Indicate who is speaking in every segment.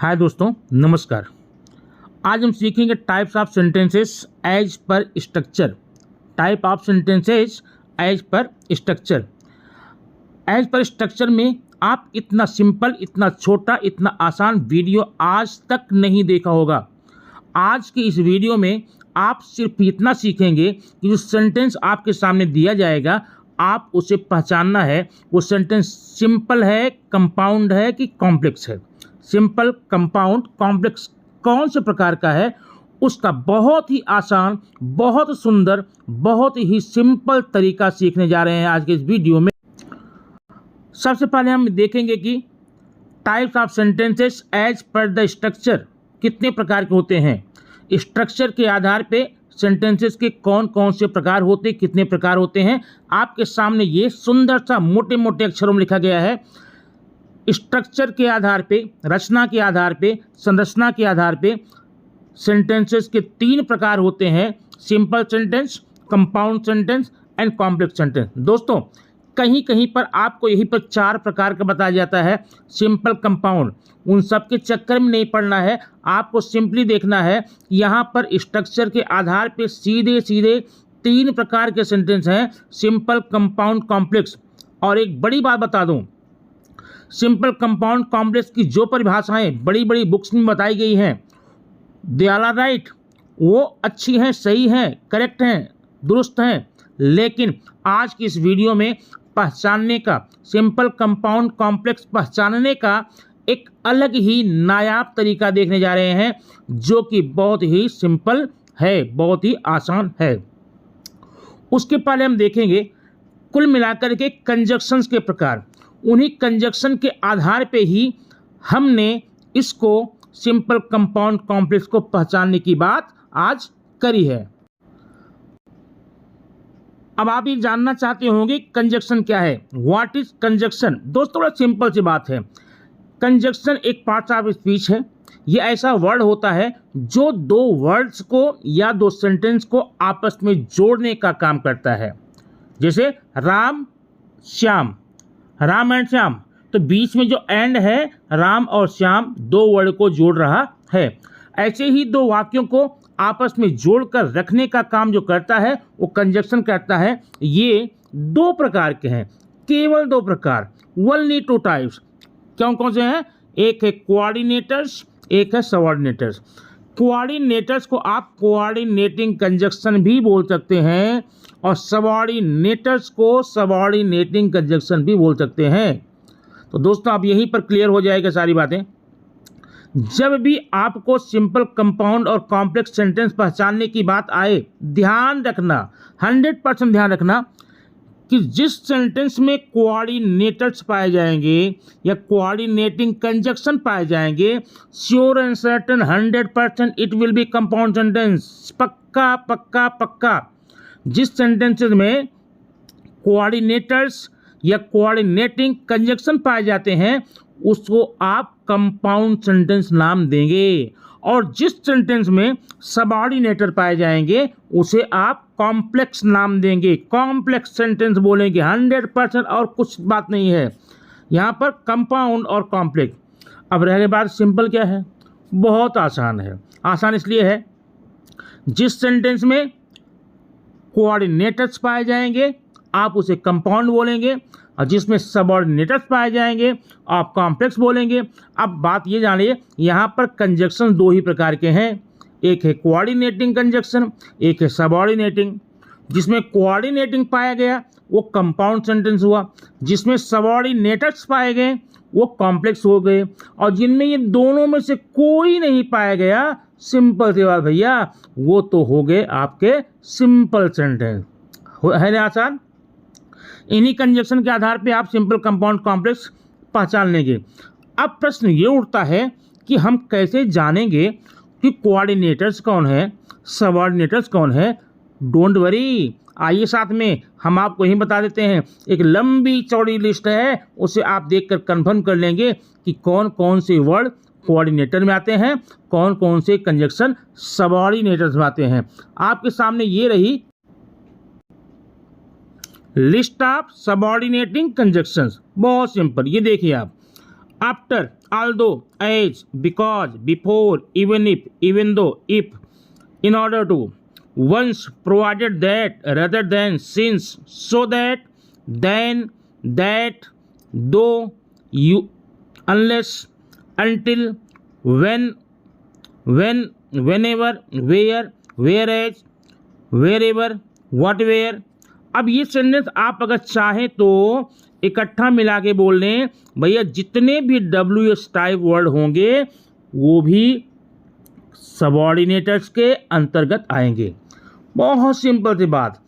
Speaker 1: हाय दोस्तों, नमस्कार। आज हम सीखेंगे types of sentences as per structure. Type of sentences as per structure. As per structure में आप इतना सिंपल, इतना छोटा, इतना आसान वीडियो आज तक नहीं देखा होगा। आज की इस वीडियो में आप सिर्फ इतना सीखेंगे कि जो सेंटेंस आपके सामने दिया जाएगा आप उसे पहचानना है, वो सेंटेंस सिंपल है, कंपाउंड है कि कॉम्प्लेक्स है। सिंपल, कंपाउंड, कॉम्प्लेक्स कौन से प्रकार का है, उसका बहुत ही आसान, बहुत सुंदर, बहुत ही सिंपल तरीका सीखने जा रहे हैं आज के इस वीडियो में। सबसे पहले हम देखेंगे कि types of sentences as per the structure कितने प्रकार के होते हैं। स्ट्रक्चर के आधार पे सेंटेंसेस के कौन कौन से प्रकार होते, कितने प्रकार होते हैं, आपके सामने ये सुंदर सा मोटे मोटे अक्षरों में लिखा गया है। स्ट्रक्चर के आधार पे, रचना के आधार पे, संरचना के आधार पे सेंटेंसेस के 3 प्रकार होते हैं: simple sentence, compound sentence and complex sentence. दोस्तों, कहीं कहीं पर आपको यहीं पर 4 प्रकार का बताया जाता है, सिंपल, कंपाउंड। उन सब के चक्कर में नहीं पड़ना है, आपको सिंपली देखना है यहाँ पर स्ट्रक्चर के आधार पे सीधे सीधे 3 प्रकार के सेंटेंस हैं: सिंपल, कंपाउंड, कॉम्प्लेक्स। और एक बड़ी बात बता दूं, सिंपल, कंपाउंड, कॉम्प्लेक्स की जो परिभाषाएं बड़ी बड़ी बुक्स में बताई गई हैं, दे आर राइट, वो अच्छी हैं, सही हैं, करेक्ट हैं, दुरुस्त हैं। लेकिन आज की इस वीडियो में पहचानने का, सिंपल, कंपाउंड, कॉम्प्लेक्स पहचानने का एक अलग ही नायाब तरीका देखने जा रहे हैं, जो कि बहुत ही सिंपल है, बहुत ही आसान है। उसके पहले हम देखेंगे कुल मिलाकर के कंजक्शंस के प्रकार। उन्हीं कंजक्शन के आधार पे ही हमने इसको सिंपल, कंपाउंड, कॉम्प्लेक्स को पहचानने की बात आज करी है। अब आप ये जानना चाहते होंगे कंजक्शन क्या है, व्हाट इज कंजक्शन। दोस्तों, बड़ा सिंपल सी बात है। कंजक्शन एक पार्ट ऑफ स्पीच है। ये ऐसा वर्ड होता है जो 2 वर्ड्स को या 2 सेंटेंस को आपस में जोड़ने का काम करता है। जैसे राम श्याम, राम एंड श्याम, तो बीच में जो एंड है, राम और श्याम 2 वर्ड को जोड़ रहा है। ऐसे ही 2 वाक्यों को आपस में जोड़कर रखने का काम जो करता है वो कंजक्शन करता है। ये 2 प्रकार के हैं, केवल 2 प्रकार, ओनली 2 टाइप्स। कौन कौन से हैं? एक है कोऑर्डिनेटर्स, एक है सबऑर्डिनेटर्स। कोऑर्डिनेटर्स को आप कोऑर्डिनेटिंग कंजक्शन भी बोल सकते हैं और सबऑर्डिनेटर्स को सबऑर्डिनेटिंग कंजक्शन भी बोल सकते हैं। तो दोस्तों, अब यहीं पर क्लियर हो जाएगा सारी बातें। जब भी आपको सिंपल, कंपाउंड और कॉम्प्लेक्स सेंटेंस पहचानने की बात आए, ध्यान रखना, 100% ध्यान रखना कि जिस सेंटेंस में कोऑर्डिनेटर्स पाए जाएंगे या कोऑर्डिनेटिंग कंजक्शन पाए जाएंगे, sure and certain 100% it will be compound sentence. पक्का पक्का पक्का। जिस सेंटेंसेस में कोऑर्डिनेटर्स या कोऑर्डिनेटिंग कंजक्शन पाए जाते हैं उसको आप कंपाउंड सेंटेंस नाम देंगे, और जिस सेंटेंस में सबऑर्डिनेटर पाए जाएंगे उसे आप कॉम्प्लेक्स नाम देंगे, कॉम्प्लेक्स सेंटेंस बोलेंगे 100%। और कुछ बात नहीं है यहाँ पर, कंपाउंड और कॉम्प्लेक्स। अब रह गई बात सिंपल क्या है। बहुत आसान है। आसान इसलिए है, जिस सेंटेंस में कोऑर्डिनेटर्स पाए जाएंगे आप उसे कंपाउंड बोलेंगे, और जिसमें सबऑर्डिनेटर्स पाए जाएंगे आप कॉम्प्लेक्स बोलेंगे। अब बात ये जानिए, यहाँ पर कंजक्शन 2 ही प्रकार के हैं, एक है कोऑर्डिनेटिंग कंजक्शन, एक है सबऑर्डिनेटिंग। जिसमें कोऑर्डिनेटिंग पाया गया वो कंपाउंड सेंटेंस हुआ, जिसमें सबऑर्डिनेटर्स पाए गए वो कॉम्प्लेक्स हो गए, और जिनमें ये दोनों में से कोई नहीं पाया गया, सिंपल सी बात भैया, वो तो हो गए आपके सिंपल सेंटेंस। है ना आसान। इन्हीं कंजक्शन के आधार पे आप सिंपल, कंपाउंड, कॉम्प्लेक्स पहचान लेंगे। अब प्रश्न ये उठता है कि हम कैसे जानेंगे कि कोऑर्डिनेटर्स कौन है, सबऑर्डिनेटर्स कौन है। डोंट वरी, आइए साथ में हम आपको यही बता देते हैं। एक लंबी चौड़ी लिस्ट है, उसे आप देखकर कंफर्म कर लेंगे कि कौन कौन से वर्ड कोऑर्डिनेटर में आते हैं, कौन कौन से कंजक्शन सबऑर्डिनेटर्स में आते हैं। आपके सामने ये रही लिस्ट ऑफ सबऑर्डिनेटिंग कंजक्शंस। बहुत सिंपल, ये देखिए आप, after although, as, because, before, even if, even though, if, in order to, once, provided that, rather than, since, so that, then, that, though, you, unless, until, when, whenever, where, whereas, wherever, what, where। अब ये sentence आप अगर चाहें तो इकट्ठा मिला के बोल लें भैया, जितने भी WH टाइप वर्ड होंगे वो भी सबऑर्डिनेटर्स के अंतर्गत आएंगे। बहुत सिंपल सी बात।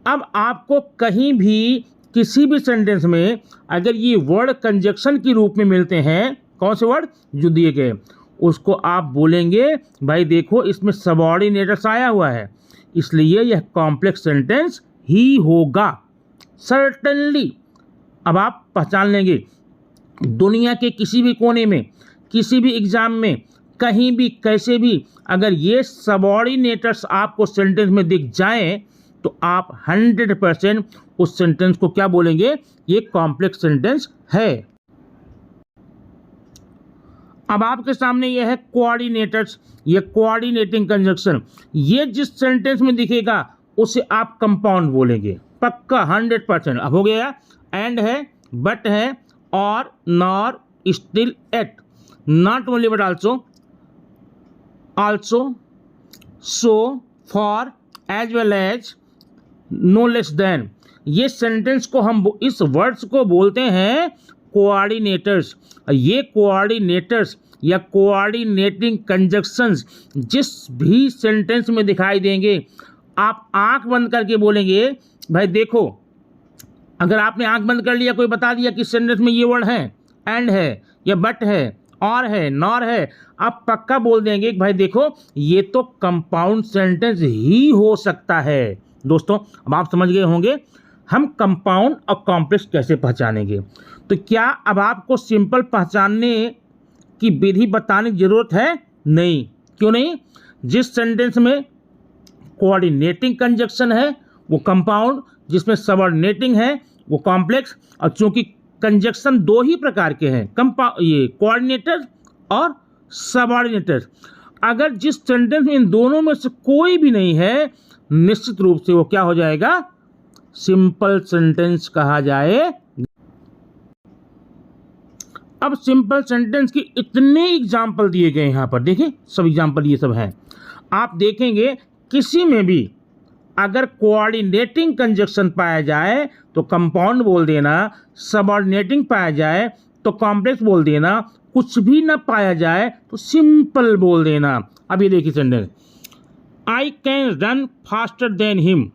Speaker 1: अब आपको कहीं भी किसी भी सेंटेंस में अगर ये वर्ड कंजक्शन के रूप में मिलते हैं, कौन से वर्ड जो दिए गए, उसको आप बोलेंगे भाई देखो इसमें सबऑर्डिनेटर्स आया हुआ है, इसलिए यह कॉम्प्लेक्स सेंटेंस ही होगा सर्टेनली। अब आप पहचान लेंगे दुनिया के किसी भी कोने में, किसी भी एग्जाम में, कहीं भी, कैसे भी अगर ये सबऑर्डिनेटर्स आपको सेंटेंस में दिख जाएं तो आप 100% उस सेंटेंस को क्या बोलेंगे, ये कॉम्प्लेक्स सेंटेंस है। अब आपके सामने ये है कोऑर्डिनेटर्स, ये कोऑर्डिनेटिंग कंजक्शन। ये जिस सेंटेंस में दिखेगा उसे आप कंपाउंड बोलेंगे, पक्का 100%। अब हो गया, एंड है, बट है, और, nor, still, yet, not only but also, so, for, as well as, no less than. ये सेंटेंस को हम इस वर्ड्स को बोलते हैं कोऑर्डिनेटर्स। ये कोऑर्डिनेटर्स या कोऑर्डिनेटिंग कंजक्शंस जिस भी सेंटेंस में दिखाई देंगे, आप आंख बंद करके बोलेंगे भाई देखो। अगर आपने आंख बंद कर लिया, कोई बता दिया कि सेंटेंस में ये वर्ड है, एंड है, या बट है, और है, नॉर है, आप पक्का बोल देंगे कि भाई देखो ये तो कंपाउंड सेंटेंस ही हो सकता है। दोस्तों अब आप समझ गए होंगे हम कंपाउंड और कॉम्प्लेक्स कैसे पहचानेंगे। तो क्या अब आपको सिंपल पहचानने की विधि बताने की जरूरत है? नहीं। क्यों नहीं? जिस सेंटेंस में कोऑर्डिनेटिंग कंजक्शन है वो कंपाउंड, जिसमें सबऑर्डिनेटिंग है वो कॉम्प्लेक्स। और चूंकि कंजक्शन दो ही प्रकार के हैं, ये कोऑर्डिनेटर और सबऑर्डिनेटर, अगर जिस सेंटेंस में इन दोनों में से कोई भी नहीं है, निश्चित रूप से वो क्या हो जाएगा, सिंपल सेंटेंस कहा जाए। अब सिंपल सेंटेंस की इतने एग्जाम्पल दिए गए यहाँ पर, देखिए सब एग्जाम्पल ये सब हैं। आप देखेंगे किसी में भी अगर कोऑर्डिनेटिंग कंजक्शन पाया जाए तो कंपाउंड बोल देना, सबऑर्डिनेटिंग पाया जाए तो कॉम्प्लेक्स बोल देना, कुछ भी ना पाया जाए तो सिंपल बोल देना। अब ये देखिए sentence, I can run faster than him.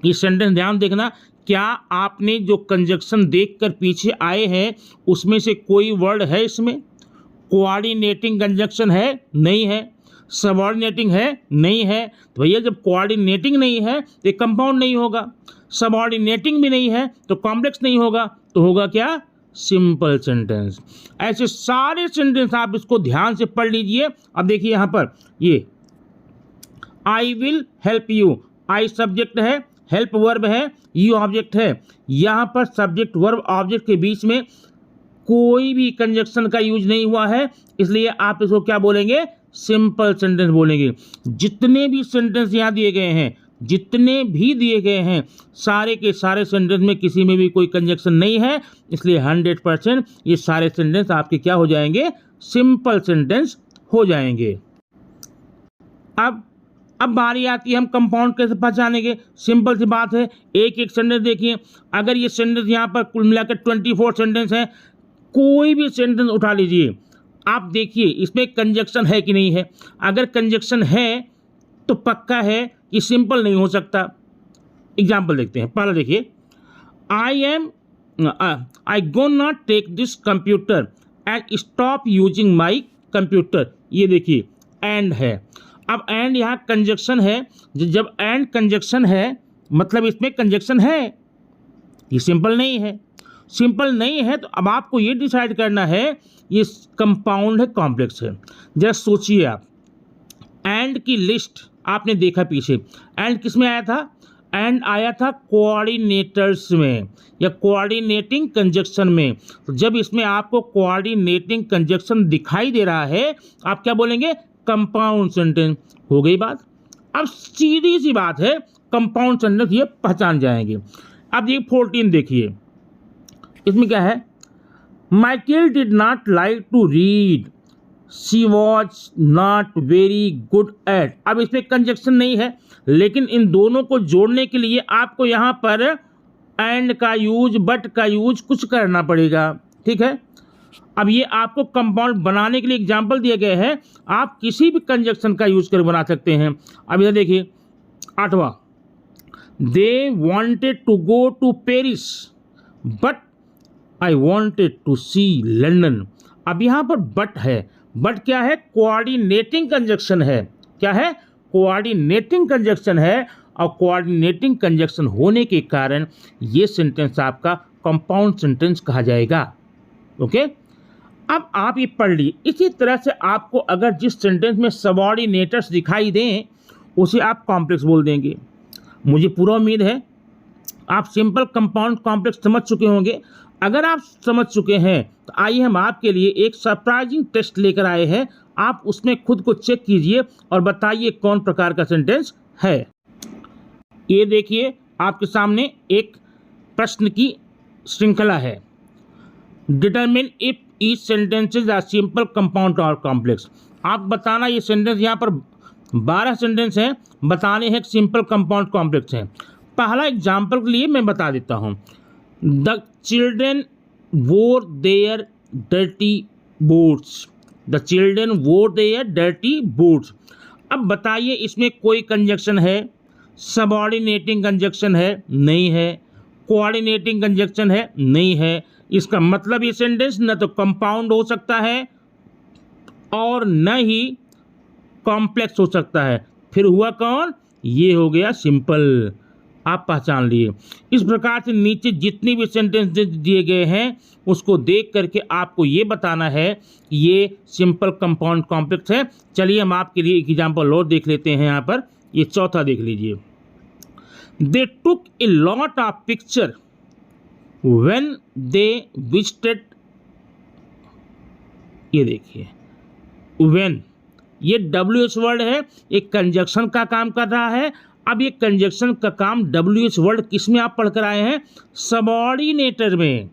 Speaker 1: ये सेंटेंस ध्यान देखना, क्या आपने जो कंजक्शन देखकर पीछे आए हैं उसमें से कोई वर्ड है इसमें? कोऑर्डिनेटिंग कंजक्शन है? नहीं है। सबऑर्डिनेटिंग है? नहीं है। तो भैया जब कोऑर्डिनेटिंग नहीं है तो ये कंपाउंड नहीं होगा, सबऑर्डिनेटिंग भी नहीं है तो कॉम्प्लेक्स नहीं होगा, तो होगा क्या, सिंपल सेंटेंस। ऐसे सारे सेंटेंस आप इसको ध्यान से पढ़ लीजिए। अब देखिए यहाँ पर ये I will help you, I subject है, हेल्प वर्ब है, यू ऑब्जेक्ट है। यहाँ पर सब्जेक्ट वर्ब ऑब्जेक्ट के बीच में कोई भी कंजक्शन का यूज नहीं हुआ है, इसलिए आप इसको क्या बोलेंगे, सिंपल सेंटेंस बोलेंगे। जितने भी सेंटेंस यहाँ दिए गए हैं, जितने भी दिए गए हैं, सारे के सारे सेंटेंस में किसी में भी कोई कंजक्शन नहीं है, इसलिए 100% ये सारे सेंटेंस आपके क्या हो जाएंगे, सिंपल सेंटेंस हो जाएंगे। अब बारी आती है हम कंपाउंड कैसे पहचानेंगे। सिंपल सी बात है, एक एक सेंटेंस देखिए। अगर ये सेंटेंस यहाँ पर कुल मिलाकर 24 सेंटेंस है, कोई भी सेंटेंस उठा लीजिए, आप देखिए इसमें कंजक्शन है कि नहीं है। अगर कंजक्शन है तो पक्का है कि सिंपल नहीं हो सकता। एग्जाम्पल देखते हैं। पहला देखिए, I go not take this computer and stop using my computer. ये देखिए एंड है। अब एंड यहाँ कंजक्शन है, जब एंड कंजक्शन है मतलब इसमें कंजक्शन है, ये सिंपल नहीं है। सिंपल नहीं है तो अब आपको ये डिसाइड करना है ये कंपाउंड है कॉम्प्लेक्स है। जरा सोचिए आप, एंड की लिस्ट आपने देखा पीछे, एंड किस में आया था, एंड आया था कोऑर्डिनेटर्स में या कोऑर्डिनेटिंग कंजक्शन में। तो जब इसमें आपको कोऑर्डिनेटिंग कंजक्शन दिखाई दे रहा है, आप क्या बोलेंगे? Compound sentence. हो गई बात। अब सीधी सी बात है, कंपाउंड सेंटेंस ये पहचान जाएंगे। अब ये 14 देखिए, इसमें क्या है? Michael did not like to read, she was not very good at. अब इसमें कंजक्शन नहीं है, लेकिन इन दोनों को जोड़ने के लिए आपको यहाँ पर एंड का यूज, बट का यूज कुछ करना पड़ेगा, ठीक है। अब ये आपको कंपाउंड बनाने के लिए एग्जाम्पल दिए गए हैं, आप किसी भी कंजक्शन का यूज कर बना सकते हैं। अब इधर देखिए 8वां, they wanted to go to Paris but I wanted to see London. अब यहाँ पर बट है, बट क्या है? कोऑर्डिनेटिंग कंजक्शन है। क्या है? कोऑर्डिनेटिंग कंजक्शन है, और कोऑर्डिनेटिंग कंजक्शन होने के कारण ये सेंटेंस आपका कंपाउंड सेंटेंस कहा जाएगा। ओके, अब आप ये पढ़ लीजिए। इसी तरह से आपको अगर जिस सेंटेंस में सबऑर्डिनेटर्स दिखाई दें उसे आप कॉम्प्लेक्स बोल देंगे। मुझे पूरा उम्मीद है आप सिंपल कंपाउंड कॉम्प्लेक्स समझ चुके होंगे। अगर आप समझ चुके हैं तो आइए हम आपके लिए एक सरप्राइजिंग टेस्ट लेकर आए हैं। आप उसमें खुद को चेक कीजिए और बताइए कौन प्रकार का सेंटेंस है। ये देखिए आपके सामने एक प्रश्न की श्रृंखला है। Determine if each sentences are simple, compound और कॉम्प्लेक्स। आप बताना, ये सेंटेंस यहाँ पर 12 सेंटेंस हैं, बताने हैं सिंपल, कंपाउंड, कॉम्प्लेक्स हैं। पहला एग्जाम्पल के लिए मैं बता देता हूँ। The children wore their dirty boots. The children wore their dirty boots. अब बताइए इसमें कोई कंजक्शन है? सबऑर्डिनेटिंग कंजक्शन है? नहीं है। कोऑर्डिनेटिंग कंजक्शन है? नहीं है। इसका मतलब ये सेंटेंस न तो कंपाउंड हो सकता है और न ही कॉम्प्लेक्स हो सकता है। फिर हुआ कौन? ये हो गया सिंपल। आप पहचान लिए। इस प्रकार से नीचे जितनी भी सेंटेंस दिए गए हैं उसको देख करके आपको ये बताना है कि ये सिंपल, कंपाउंड, कॉम्प्लेक्स है। चलिए हम आपके लिए एक एग्जाम्पल और देख लेते हैं। यहाँ पर ये चौथा देख लीजिए। They took a lot of picture when they visited. ये देखिए व्हेन, ये WH वर्ड है, एक कंजक्शन का काम कर रहा है। अब ये कंजक्शन का काम WH वर्ड किस में आप पढ़कर आए हैं? सबऑर्डिनेटर में।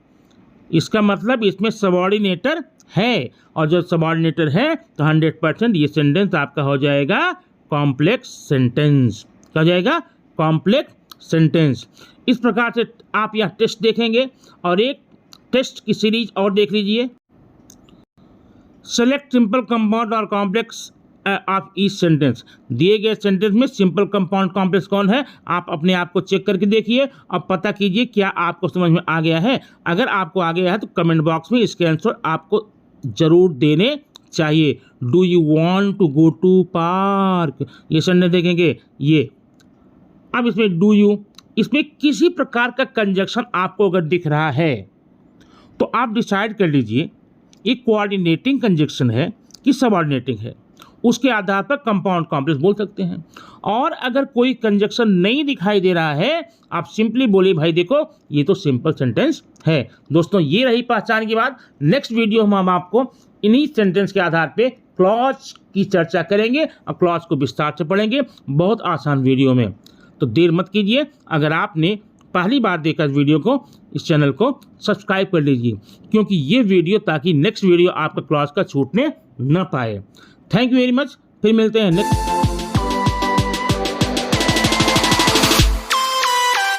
Speaker 1: इसका मतलब इसमें सबऑर्डिनेटर है, और जब सबऑर्डिनेटर है तो 100% ये सेंटेंस आपका हो जाएगा कॉम्प्लेक्स सेंटेंस। क्या हो जाएगा? Complex sentence. इस प्रकार से आप यह टेस्ट देखेंगे, और एक टेस्ट की सीरीज और देख लीजिए। सेलेक्ट सिंपल, कंपाउंड और कॉम्प्लेक्स ऑफ ईच सेंटेंस। दिए गए सेंटेंस में सिंपल, कंपाउंड, कॉम्प्लेक्स कौन है? आप अपने आप को चेक करके देखिए और पता कीजिए क्या आपको समझ में आ गया है। अगर आपको आ गया है तो कमेंट बॉक्स में इसके आंसर आपको जरूर देने चाहिए। Do you want to go to park? ये सेंटेंस देखेंगे ये। अब इसमें डू यू, इसमें किसी प्रकार का कंजक्शन आपको अगर दिख रहा है तो आप डिसाइड कर लीजिए ये कोऑर्डिनेटिंग कंजक्शन है कि सबऑर्डिनेटिंग है। उसके आधार पर कंपाउंड, कॉम्प्लेक्स बोल सकते हैं। और अगर कोई कंजक्शन नहीं दिखाई दे रहा है, आप सिंपली बोलिए भाई देखो ये तो सिंपल सेंटेंस है। दोस्तों ये रही पहचान की बात। नेक्स्ट वीडियो में हम आपको इन्हीं सेंटेंस के आधार पे क्लॉज की चर्चा करेंगे और क्लॉज को विस्तार से पढ़ेंगे, बहुत आसान वीडियो में। तो देर मत कीजिए। अगर आपने पहली बार देखा इस वीडियो को, इस चैनल को सब्सक्राइब कर लीजिए, क्योंकि ये वीडियो, ताकि नेक्स्ट वीडियो आपका क्लॉज का छूटने न पाए। Thank you very much. फिर मिलते हैं नेक्स्ट